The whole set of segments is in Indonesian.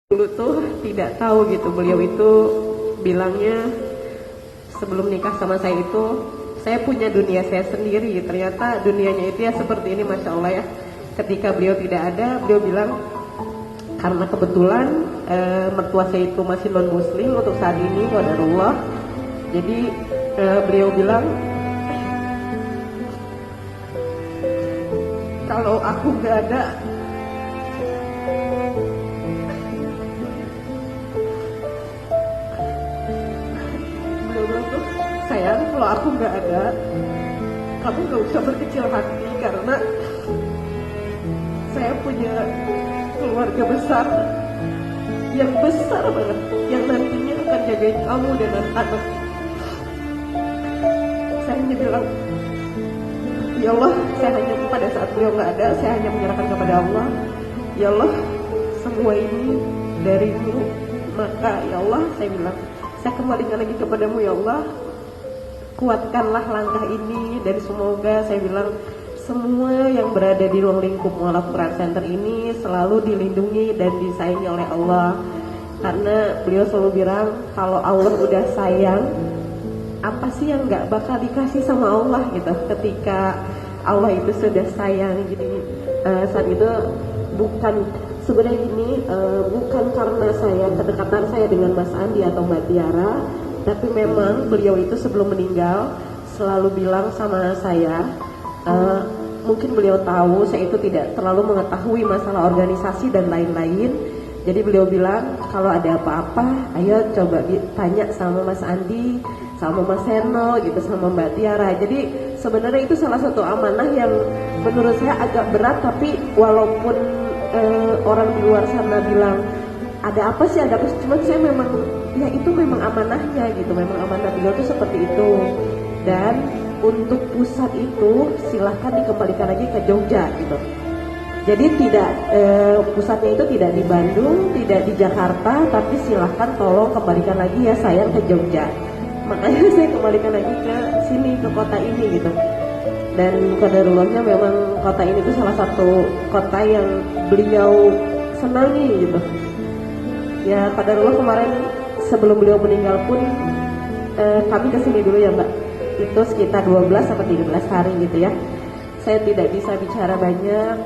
Dulu tuh tidak tahu gitu, beliau itu bilangnya sebelum nikah sama saya itu saya punya dunia saya sendiri. Ternyata dunianya itu ya seperti ini, Masya Allah ya. Ketika beliau tidak ada, beliau bilang karena kebetulan mertua saya itu masih non muslim untuk saat ini, qadarullah. Jadi beliau bilang kalau aku gak ada, beliau bilang tuh, sayang kalau aku gak ada, kamu gak usah berkecil hati karena saya punya keluarga besar yang besar banget, yang nantinya akan jagain kamu dan anak. Saya hanya bilang, ya Allah, saya hanya pada saat beliau nggak ada, saya hanya menyerahkan kepada Allah. Ya Allah, semua ini darimu, maka ya Allah, saya bilang, saya kembalikan lagi kepadamu ya Allah. Kuatkanlah langkah ini dan semoga saya bilang semua yang berada di ruang lingkup Mu'alaf Quran Center ini selalu dilindungi dan disayangi oleh Allah. Karena beliau selalu bilang kalau Allah udah sayang, apa sih yang nggak bakal dikasih sama Allah gitu. Ketika Allah itu sudah sayang, jadi saat itu bukan sebenarnya ini bukan karena saya kedekatan saya dengan Mas Andi atau Mbak Tiara, tapi memang beliau itu sebelum meninggal selalu bilang sama saya. Mungkin beliau tahu saya itu tidak terlalu mengetahui masalah organisasi dan lain-lain. Jadi beliau bilang kalau ada apa-apa, ayo coba tanya sama Mas Andi, sama Mas Seno gitu, sama Mbak Tiara. Jadi sebenarnya itu salah satu amanah yang menurut saya agak berat, tapi walaupun orang di luar sana bilang ada apa sih, ada apa sih, cuman saya memang ya itu memang amanahnya gitu, memang amanah beliau itu seperti itu. Dan untuk pusat itu silahkan dikembalikan lagi ke Jogja gitu. Jadi tidak pusatnya itu tidak di Bandung, tidak di Jakarta, tapi silahkan tolong kembalikan lagi ya sayang ke Jogja. Makanya saya kembalikan lagi ke sini, ke kota ini gitu. Dan qadarullahnya memang kota ini itu salah satu kota yang beliau senangi gitu. Ya qadarullah kemarin sebelum beliau meninggal pun kami kesini dulu ya Mbak. Itu sekitar 12 sampai 13 hari gitu ya. Saya tidak bisa bicara banyak.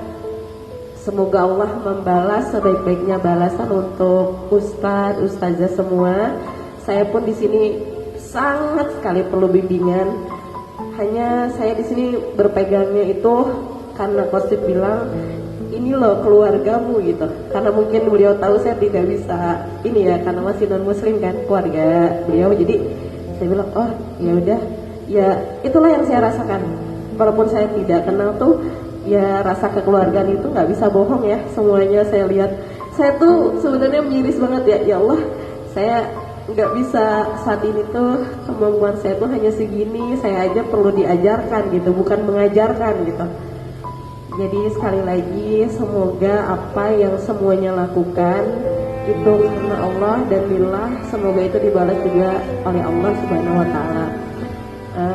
Semoga Allah membalas sebaik-baiknya balasan untuk Ustadz, Ustazah semua. Saya pun di sini sangat sekali perlu bimbingan. Hanya saya di sini berpegangnya itu karena Qosib bilang ini loh keluargamu gitu. Karena mungkin beliau tahu saya tidak bisa ini ya, karena masih non muslim kan keluarga beliau. Jadi saya bilang oh ya udah. Ya itulah yang saya rasakan. Walaupun saya tidak kenal tuh, ya rasa kekeluargaan itu nggak bisa bohong ya. Semuanya saya lihat. Saya tuh sebenarnya miris banget ya. Ya Allah, saya nggak bisa saat ini tuh, kemampuan saya tuh hanya segini. Saya aja perlu diajarkan gitu, bukan mengajarkan gitu. Jadi sekali lagi semoga apa yang semuanya lakukan itu karena Allah dan lillah, semoga itu dibalas juga oleh Allah Subhanahu Wa Taala.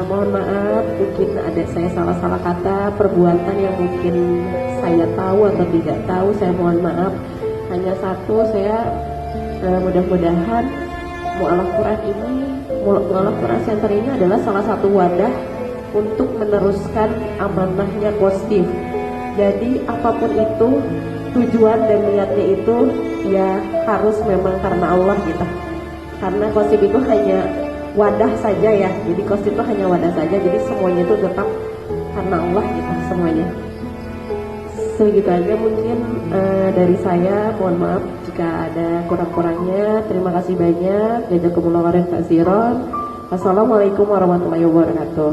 Mohon maaf mungkin ada saya salah-salah kata, perbuatan yang mungkin saya tahu atau tidak tahu, saya mohon maaf. Hanya satu, saya mudah-mudahan Mu'alaf Quran ini, Mu'alaf Quran Center ini adalah salah satu wadah untuk meneruskan amanahnya Qosib. Jadi apapun itu tujuan dan niatnya itu ya harus memang karena Allah gitu. Karena Qosib itu hanya wadah saja ya, jadi Qosib itu hanya wadah saja, jadi semuanya itu tetap karena Allah gitu semuanya. Segitu aja mungkin dari saya, mohon maaf jika ada kurang-kurangnya. Terima kasih banyak. Jazakumullahu khairan katsiran. Wassalamualaikum warahmatullahi wabarakatuh.